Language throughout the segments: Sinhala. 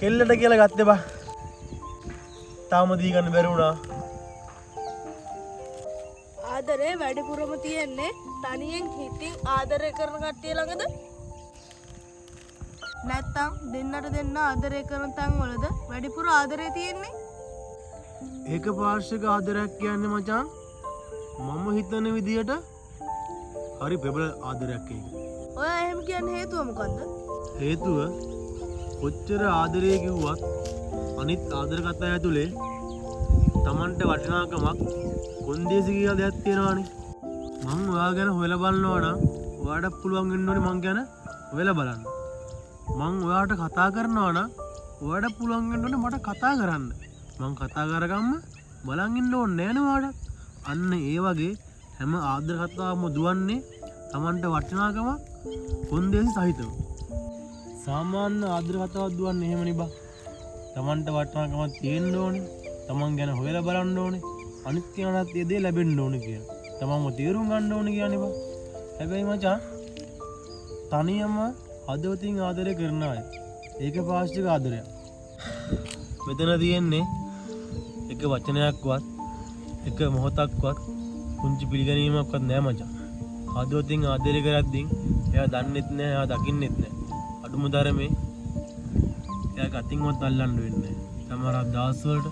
කෙල්ලට කියලා ගත්තේ බා. තාම දී ගන්න බැරි වුණා. ආදරේ වැඩිපුරම තියෙන්නේ තනියෙන් හිතින් ආදරය කරන කට්ටිය ළඟද? නැත්තම් දෙන්නට දෙන්න ආදරය කරන තැන් වලද වැඩිපුර ආදරය තියෙන්නේ? ඒක පාර්ශ්වික ආදරයක් කියන්නේ මචං මම හිතන විදියට හරි ප්‍රබල ආදරයක් ඒක. ඔයා එහෙම කියන්නේ හේතුව මොකද්ද? හේතුව කොච්චර ආදරය කිව්වත් අනිත් ආදර කතා ඇතුලේ Tamanට වටිනාකමක් කොන්දේසි කියලා දෙයක් තියෙනවානේ. මං ඔයා ගැන හොයලා බලනවා නම් ඔයාට පුළුවන් වෙන්න ඕනේ මං ගැන හොයලා බලන්න. මං ඔයාට කතා කරනවා නම් ඔයාට පුළුවන් වෙන්න ඕනේ මට කතා කරන්න. මං කතා කරගම්ම බලන් ඉන්න ඕනේ නෑනේ ඔයාට. අන්න ඒ වගේ හැම ආදර කතාවම දුවන්නේ Tamanට වටිනාකමක් කොන්දේසි සහිතව. සාමාන්‍ය ආදර කතාවක් දුවන්නේ එහෙමනේ බා. Tamanට වටිනාකමක් තියෙන්න ඕනේ. Taman ගැන හොයලා බලන්න ඕනේ. අනිත් කෙනාට ඒ දේ ලැබෙන්න ඕනේ කියලා. තමන්ව තීරුම් ගන්න ඕනේ කියන්නේ බා. හැබැයි මචං තනියම හදවතින් ආදරය කරන අය. ඒක පාස්තික ආදරයක්. මෙතන තියෙන්නේ එක වචනයක්වත් එක මොහොතක්වත් කුංචි පිළිගැනීමක්වත් නෑ මචං. හදවතින් ආදරය කරද්දී එයා දන්නෙත් නෑ, එයා දකින්නෙත් නෑ. අඩුම තරමේ එයා ගතින්වත් අල්ලන්න වෙන්නේ නෑ. සමහර දවස් වලට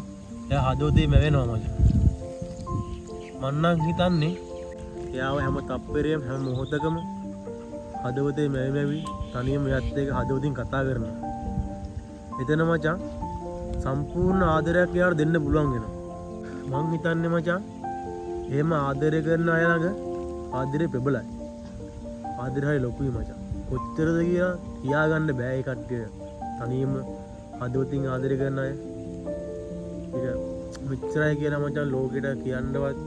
එයා හදවතේ මැවෙනවා මචං. මන්නම් හිතන්නේ එයාව හැම තප්පරයම හැම මොහොතකම හදවතේ මැවි තනියම එයත් එක්ක හදවතින් කතා කරනවා. එතන මචං සම්පූර්ණ ආදරයක් එයාට දෙන්න පුළුවන් වෙනවා. මං හිතන්නේ මචං එහෙම ආදරය කරන අය ළඟ ආදරේ ප්‍රබලයි. ආදරය හරි ලොකුයි මචං. කොච්චරද කියලා කියාගන්න බෑ ඒ කට්ටිය. තනියම හදවතින් ආදරය කරන අය. ඒක මෙච්චරයි කියලා මචං ලෝකෙට කියන්නවත්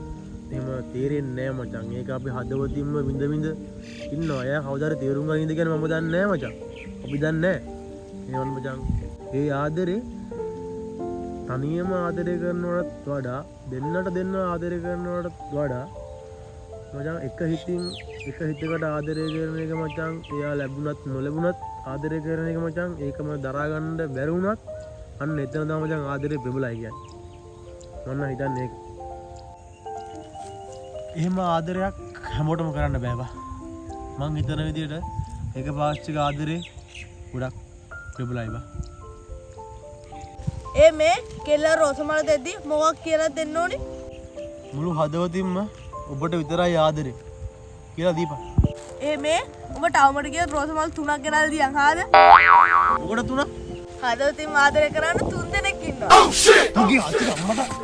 එහෙම තේරෙන්නේ නෑ මචං. ඒක අපි හදවතින්ම විඳ විඳ ඉන්නවා. අය කවදාද තේරුම් ගන්න ඉඳ කියන්නේ මම දන්නේ නෑ මචං. අපි දන්නේ නෑ. ඒවන් මචං ඒ ආදරේ තනියම ආදරය කරනවටත් වඩා දෙන්නට දෙන්න ආදරය කරනවටත් වඩා මචං එක හිතකට ආදරය කරන එක මචං එයා ලැබුණත් නොලැබුණත් ආදරය කරන එක මචං ඒකම දරා ගන්න බැරි වුණත් අන්න එතන තමයි මචං ආදරේ ප්‍රබලයි කියන්නේ. මම හිතන්නේ ඒක. එහෙම ආදරයක් හැමෝටම කරන්න බෑ බා. මං හිතන විදිහට ඒක පාස්තික ආදරේ ගොඩක් ප්‍රබලයි බා. ඒ මේ කෙල්ල රෝසමල දෙද්දි මොකක් කියලා දෙන්න ඕනේ? මුළු හදවතින්ම ඔබට විතරයි ආදරේ කියලා දීපන්. ඒ මේ ඔබ ටවුමට ගියොත් රෝසමල් 3ක් ගෙනල්ලා දියන් හාද? මොකට 3ක්? හදවතින් ආදරය කරන්න 3 දෙනෙක් ඉන්නවා. Oh shit! මගේ අතින් අම්මට